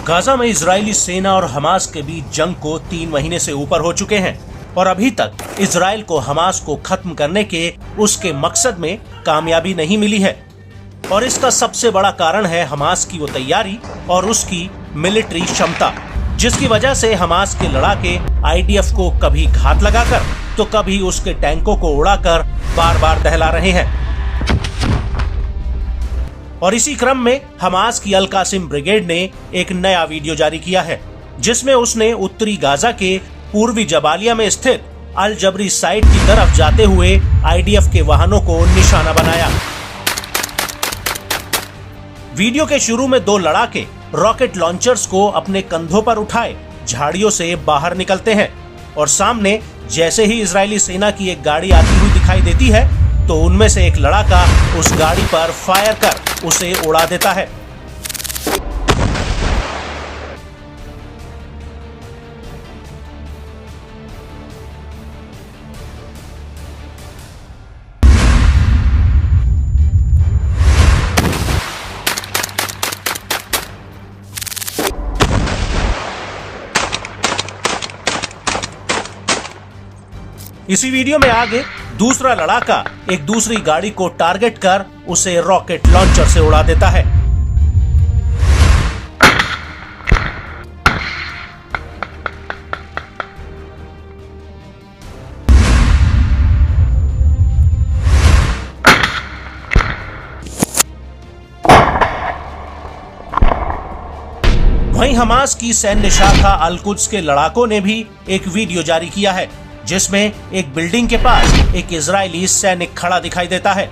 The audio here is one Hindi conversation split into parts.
गाजा में इजरायली सेना और हमास के बीच जंग को 3 महीने से ऊपर हो चुके हैं और अभी तक इजराइल को हमास को खत्म करने के उसके मकसद में कामयाबी नहीं मिली है। और इसका सबसे बड़ा कारण है हमास की वो तैयारी और उसकी मिलिट्री क्षमता, जिसकी वजह से हमास के लड़ाके आईडीएफ को कभी घात लगाकर तो कभी उसके टैंकों को उड़ाकर बार बार दहला रहे हैं। और इसी क्रम में हमास की अल कासिम ब्रिगेड ने एक नया वीडियो जारी किया है, जिसमें उसने उत्तरी गाजा के पूर्वी जबालिया में स्थित अल जबरी साइट की तरफ जाते हुए आईडीएफ के वाहनों को निशाना बनाया। वीडियो के शुरू में 2 लड़ाके रॉकेट लॉन्चर्स को अपने कंधों पर उठाए झाड़ियों से बाहर निकलते हैं और सामने जैसे ही इजरायली सेना की एक गाड़ी आती हुई दिखाई देती है तो उनमें से एक लड़ाका उस गाड़ी पर फायर कर उसे उड़ा देता है। इसी वीडियो में आगे दूसरा लड़ाका एक दूसरी गाड़ी को टारगेट कर उसे रॉकेट लॉन्चर से उड़ा देता है। वहीं हमास की सैन्य शाखा अल कुद्स के लड़ाकों ने भी एक वीडियो जारी किया है, जिसमें एक बिल्डिंग के पास एक इजरायली सैनिक खड़ा दिखाई देता है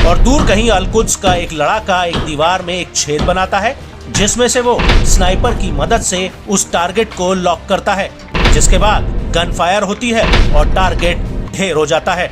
और दूर कहीं अल कुद्स का एक लड़ाका एक दीवार में एक छेद बनाता है, जिसमें से वो स्नाइपर की मदद से उस टारगेट को लॉक करता है, जिसके बाद गन फायर होती है और टारगेट ढेर हो जाता है।